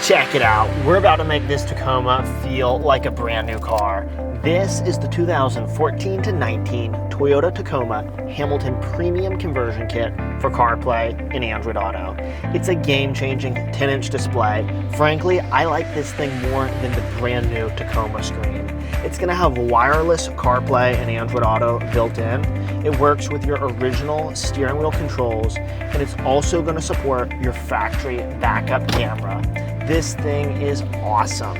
Check it out. We're about to make this Tacoma feel like a brand new car. This is the 2014 to 19 Toyota Tacoma Hamilton Premium Conversion Kit for CarPlay and Android Auto. It's a game-changing 10-inch display. Frankly, I like this thing more than the brand new Tacoma screen. It's going to have wireless CarPlay and Android Auto built in. It works with your original steering wheel controls, and it's also going to support your factory backup camera. This thing is awesome.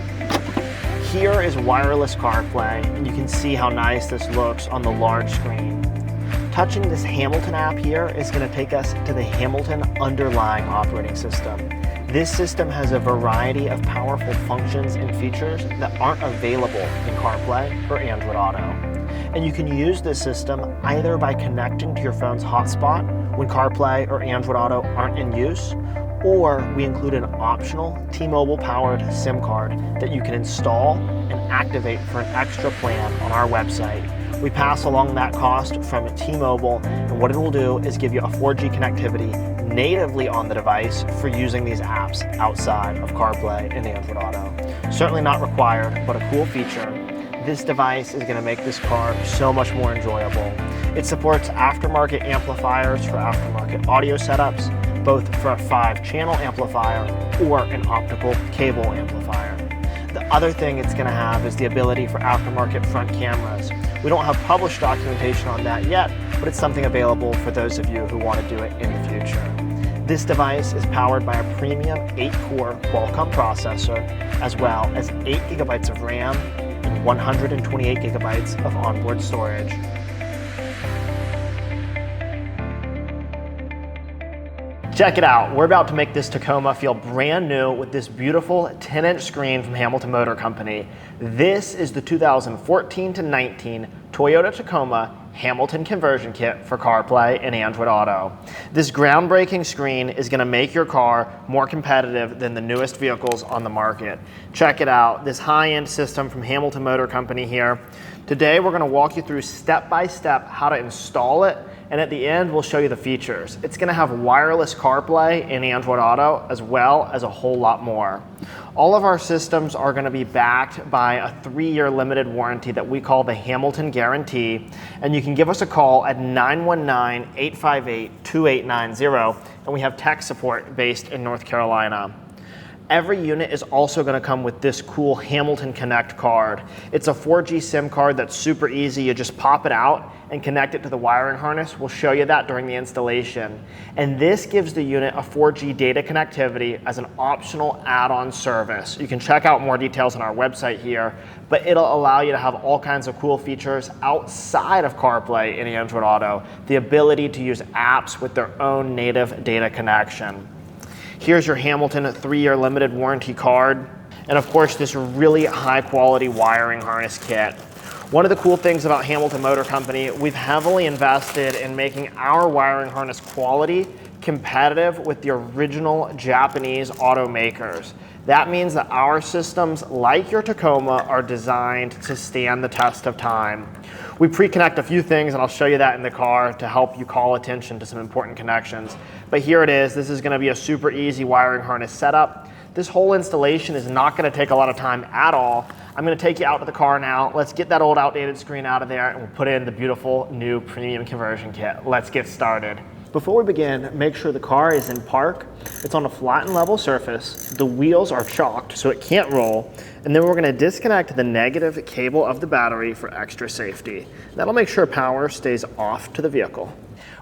Here is wireless CarPlay, and you can see how nice this looks on the large screen. Touching this Hamilton app here is going to take us to the Hamilton underlying operating system. This system has a variety of powerful functions and features that aren't available in CarPlay or Android Auto. And you can use this system either by connecting to your phone's hotspot when CarPlay or Android Auto aren't in use, or we include an optional T-Mobile powered SIM card that you can install and activate for an extra plan on our website. We pass along that cost from T-Mobile, and what it will do is give you a 4G connectivity natively on the device for using these apps outside of CarPlay and Android Auto. Certainly not required, but a cool feature. This device is going to make this car so much more enjoyable. It supports aftermarket amplifiers for aftermarket audio setups, both for a 5-channel amplifier or an optical cable amplifier. The other thing it's going to have is the ability for aftermarket front cameras. We don't have published documentation on that yet, but it's something available for those of you who want to do it in the future. This device is powered by a premium 8-core Qualcomm processor, as well as 8 gigabytes of RAM and 128 gigabytes of onboard storage. Check it out. We're about to make this Tacoma feel brand new with this beautiful 10-inch screen from Hamilton Motor Company. This is the 2014 to 19 Toyota Tacoma Hamilton Conversion Kit for CarPlay and Android Auto. This groundbreaking screen is going to make your car more competitive than the newest vehicles on the market. Check it out, this high-end system from Hamilton Motor Company here. Today we're going to walk you through step-by-step how to install it, and at the end we'll show you the features. It's going to have wireless CarPlay and Android Auto, as well as a whole lot more. All of our systems are going to be backed by a 3-year limited warranty that we call the Hamilton Guarantee, and you can give us a call at 919-858-2890, and we have tech support based in North Carolina. Every unit is also going to come with this cool Hamilton Connect card. It's a 4G SIM card that's super easy. You just pop it out and connect it to the wiring harness. We'll show you that during the installation. And this gives the unit a 4G data connectivity as an optional add-on service. You can check out more details on our website here, but it'll allow you to have all kinds of cool features outside of CarPlay and Android Auto. The ability to use apps with their own native data connection. Here's your Hamilton 3-year limited warranty card, and of course this really high quality wiring harness kit. One of the cool things about Hamilton Motor Company, we've heavily invested in making our wiring harness quality competitive with the original Japanese automakers. That means that our systems, like your Tacoma, are designed to stand the test of time. We pre-connect a few things, and I'll show you that in the car to help you call attention to some important connections. But here it is. This is going to be a super easy wiring harness setup. This whole installation is not going to take a lot of time at all. I'm going to take you out to the car now. Let's get that old outdated screen out of there, and we'll put in the beautiful new premium conversion kit. Let's get started. Before we begin, make sure the car is in park. It's on a flat and level surface. The wheels are chalked so it can't roll. And then we're going to disconnect the negative cable of the battery for extra safety. That'll make sure power stays off to the vehicle.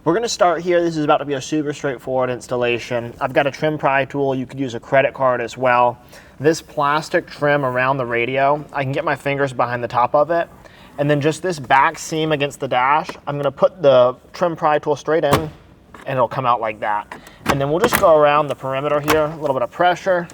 We're going to start here. This is about to be a super straightforward installation. I've got a trim pry tool. You could use a credit card as well. This plastic trim around the radio, I can get my fingers behind the top of it. And then just this back seam against the dash, I'm going to put the trim pry tool straight in, and it'll come out like that. And then we'll just go around the perimeter here, a little bit of pressure.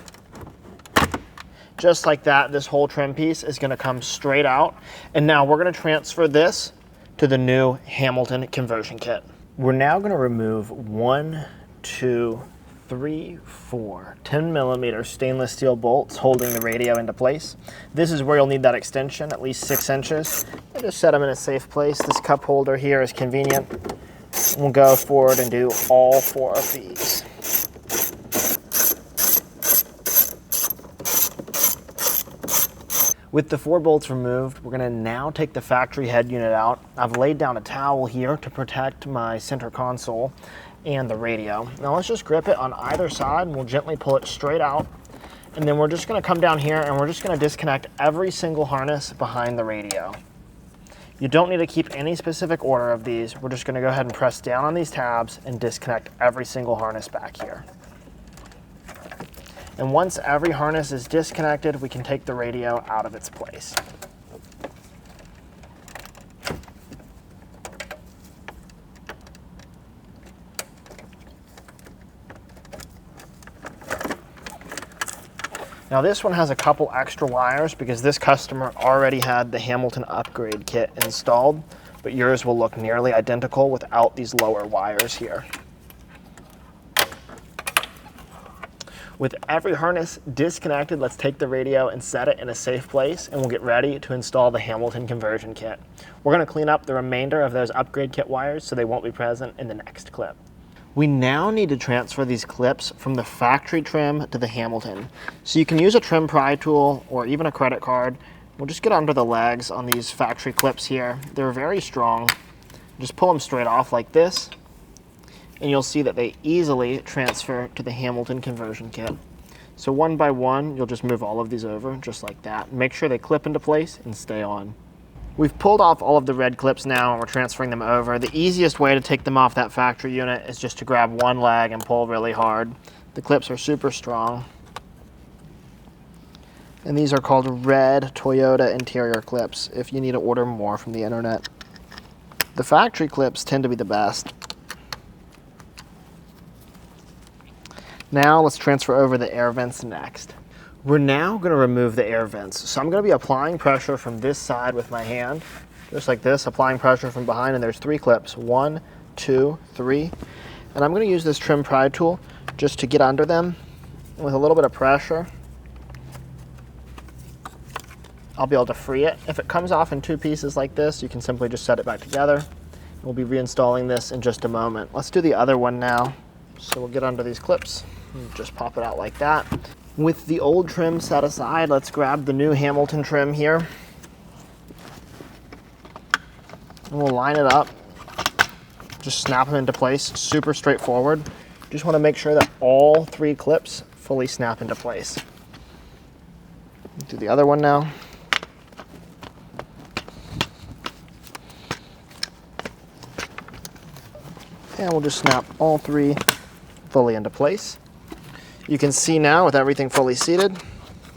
Just like that, this whole trim piece is going to come straight out. And now we're going to transfer this to the new Hamilton conversion kit. We're now going to remove 1, 2, 3, 4 10mm stainless steel bolts holding the radio into place. This is where you'll need that extension, at least 6 inches. And just set them in a safe place. This cup holder here is convenient. We'll go forward and do all 4 of these. With the 4 bolts removed, we're going to now take the factory head unit out. I've laid down a towel here to protect my center console and the radio. Now let's just grip it on either side and we'll gently pull it straight out. And then we're just going to come down here and we're just going to disconnect every single harness behind the radio. You don't need to keep any specific order of these. We're just going to go ahead and press down on these tabs and disconnect every single harness back here. And once every harness is disconnected, we can take the radio out of its place. Now this one has a couple extra wires because this customer already had the Hamilton upgrade kit installed, but yours will look nearly identical without these lower wires here. With every harness disconnected, let's take the radio and set it in a safe place, and we'll get ready to install the Hamilton conversion kit. We're going to clean up the remainder of those upgrade kit wires so they won't be present in the next clip. We now need to transfer these clips from the factory trim to the Hamilton. So you can use a trim pry tool or even a credit card. We'll just get under the legs on these factory clips here. They're very strong. Just pull them straight off like this, and you'll see that they easily transfer to the Hamilton conversion kit. So one by one, you'll just move all of these over just like that. Make sure they clip into place and stay on. We've pulled off all of the red clips now and we're transferring them over. The easiest way to take them off that factory unit is just to grab one leg and pull really hard. The clips are super strong. And these are called red Toyota interior clips if you need to order more from the internet. The factory clips tend to be the best. Now let's transfer over the air vents next. We're now going to remove the air vents. So I'm going to be applying pressure from this side with my hand, just like this, applying pressure from behind, and there's 3 clips, 1, 2, 3. And I'm going to use this trim pry tool just to get under them. And with a little bit of pressure, I'll be able to free it. If it comes off in 2 pieces like this, you can simply just set it back together. We'll be reinstalling this in just a moment. Let's do the other one now. So we'll get under these clips and just pop it out like that. With the old trim set aside, let's grab the new Hamilton trim here. And we'll line it up. Just snap them into place, super straightforward. Just want to make sure that all 3 clips fully snap into place. Do the other one now. And we'll just snap all 3 fully into place. You can see now with everything fully seated,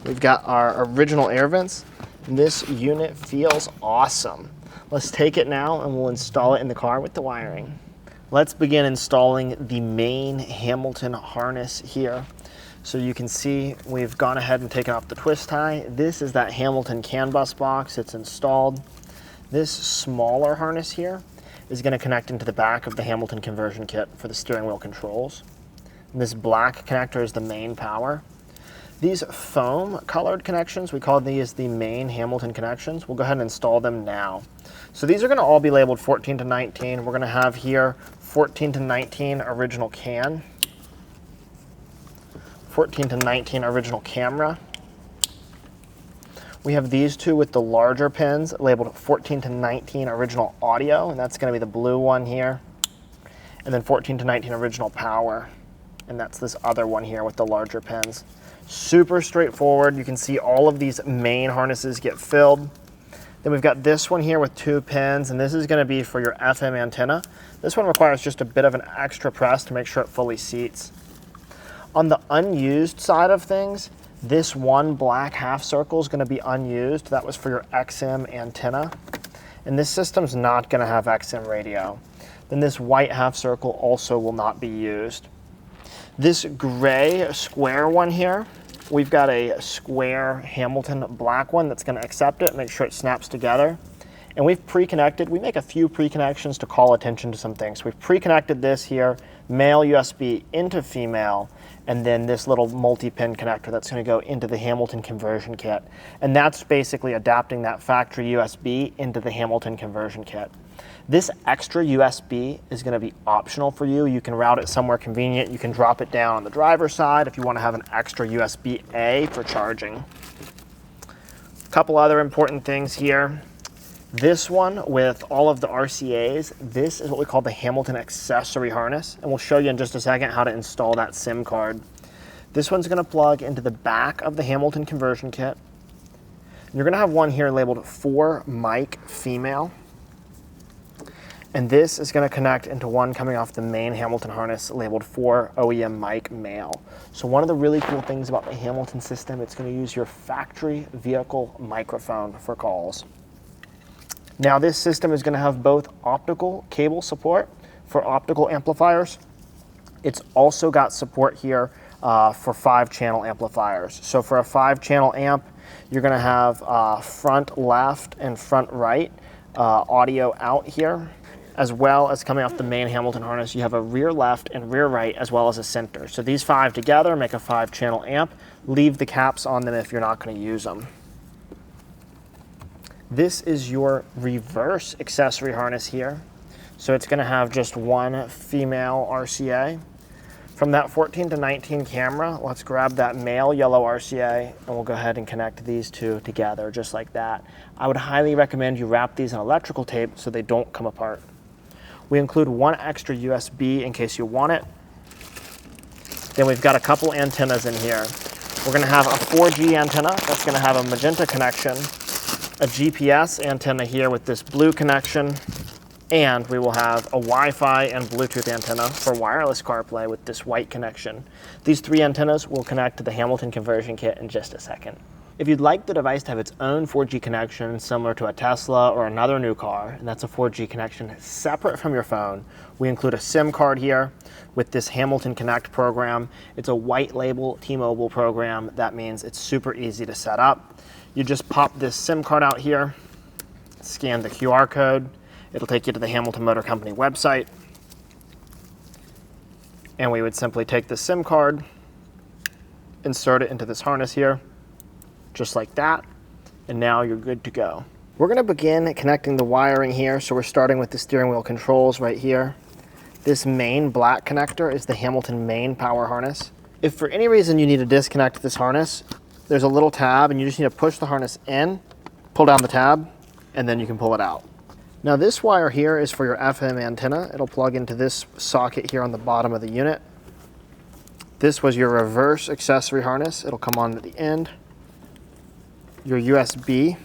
we've got our original air vents. This unit feels awesome. Let's take it now and we'll install it in the car with the wiring. Let's begin installing the main Hamilton harness here. So you can see we've gone ahead and taken off the twist tie. This is that Hamilton CAN bus box. It's installed. This smaller harness here is going to connect into the back of the Hamilton conversion kit for the steering wheel controls. This black connector is the main power. These foam colored connections, we call these the main Hamilton connections. We'll go ahead and install them now. So these are going to all be labeled 14 to 19. We're going to have here 14 to 19 original CAN, 14 to 19 original camera. We have these 2 with the larger pins labeled 14 to 19 original audio, and that's going to be the blue one here. And then 14 to 19 original power. And that's this other one here with the larger pins. Super straightforward. You can see all of these main harnesses get filled. Then we've got this one here with 2 pins, and this is going to be for your FM antenna. This one requires just a bit of an extra press to make sure it fully seats. On the unused side of things, this one black half circle is going to be unused. That was for your XM antenna. And this system's not going to have XM radio. Then this white half circle also will not be used. This gray square one here, we've got a square Hamilton black one that's going to accept it, make sure it snaps together. And we've pre-connected, we make a few pre-connections to call attention to some things. We've pre-connected this here, male USB into female, and then this little multi-pin connector that's going to go into the Hamilton conversion kit. And that's basically adapting that factory USB into the Hamilton conversion kit. This extra USB is going to be optional for you. You can route it somewhere convenient. You can drop it down on the driver's side if you want to have an extra USB-A for charging. Couple other important things here. This one with all of the RCAs, this is what we call the Hamilton accessory harness, and we'll show you in just a second how to install that SIM card. This one's going to plug into the back of the Hamilton conversion kit. You're going to have one here labeled for mic female, and this is going to connect into one coming off the main Hamilton harness labeled for OEM mic male. So one of the really cool things about the Hamilton system, it's going to use your factory vehicle microphone for calls. Now this system is going to have both optical cable support for optical amplifiers. It's also got support here for 5-channel amplifiers. So for a 5-channel amp, you're going to have front left and front right audio out here, as well as coming off the main Hamilton harness. You have a rear left and rear right, as well as a center. So these 5 together make a 5-channel amp. Leave the caps on them if you're not going to use them. This is your reverse accessory harness here. So it's going to have just one female RCA. From that 14 to 19 camera, let's grab that male yellow RCA, and we'll go ahead and connect these two together just like that. I would highly recommend you wrap these in electrical tape so they don't come apart. We include one extra USB in case you want it. Then we've got a couple antennas in here. We're going to have a 4G antenna that's going to have a magenta connection, a GPS antenna here with this blue connection, and we will have a Wi-Fi and Bluetooth antenna for wireless CarPlay with this white connection. These 3 antennas will connect to the Hamilton conversion kit in just a second. If you'd like the device to have its own 4G connection similar to a Tesla or another new car, and that's a 4G connection separate from your phone, we include a SIM card here with this Hamilton Connect program. It's a white label T-Mobile program. That means it's super easy to set up. You just pop this SIM card out here, scan the QR code. It'll take you to the Hamilton Motor Company website. And we would simply take the SIM card, insert it into this harness here, just like that, and now you're good to go. We're going to begin connecting the wiring here, so we're starting with the steering wheel controls right here. This main black connector is the Hamilton main power harness. If for any reason you need to disconnect this harness, there's a little tab, and you just need to push the harness in, pull down the tab, and then you can pull it out. Now this wire here is for your FM antenna. It'll plug into this socket here on the bottom of the unit. This was your reverse accessory harness. It'll come on at the end. Your USB.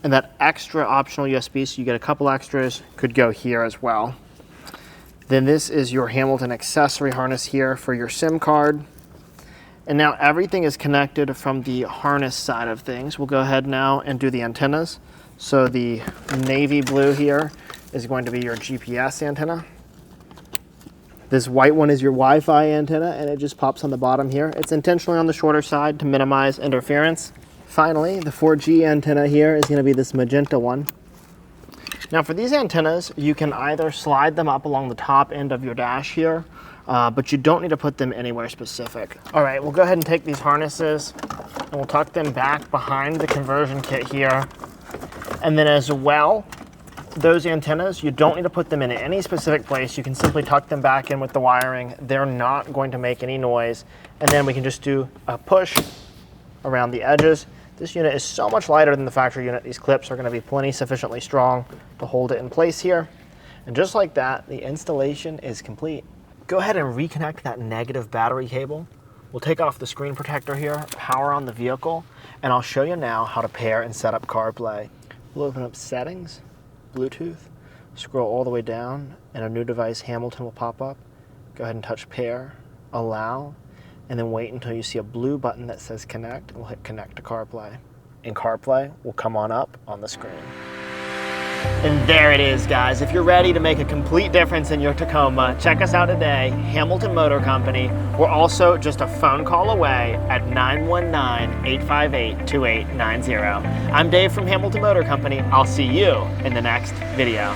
And that extra optional USB, so you get a couple extras, could go here as well. Then this is your Hamilton accessory harness here for your SIM card. And now everything is connected from the harness side of things. We'll go ahead now and do the antennas. So the navy blue here is going to be your GPS antenna. This white one is your Wi-Fi antenna, and it just pops on the bottom here. It's intentionally on the shorter side to minimize interference. Finally, the 4G antenna here is going to be this magenta one. Now for these antennas, you can either slide them up along the top end of your dash here, but you don't need to put them anywhere specific. All right, we'll go ahead and take these harnesses and we'll tuck them back behind the conversion kit here. And then as well, those antennas, you don't need to put them in any specific place. You can simply tuck them back in with the wiring. They're not going to make any noise. And then we can just do a push around the edges. This unit is so much lighter than the factory unit. These clips are going to be plenty sufficiently strong to hold it in place here. And just like that, the installation is complete. Go ahead and reconnect that negative battery cable. We'll take off the screen protector here, power on the vehicle, and I'll show you now how to pair and set up CarPlay. We'll open up Settings, Bluetooth, scroll all the way down, and a new device Hamilton will pop up. Go ahead and touch Pair, Allow, and then wait until you see a blue button that says Connect, and we'll hit Connect to CarPlay. And CarPlay will come on up on the screen. And there it is, guys. If you're ready to make a complete difference in your Tacoma, check us out today, Hamilton Motor Company. We're also just a phone call away at 919-858-2890. I'm Dave from Hamilton Motor Company. I'll see you in the next video.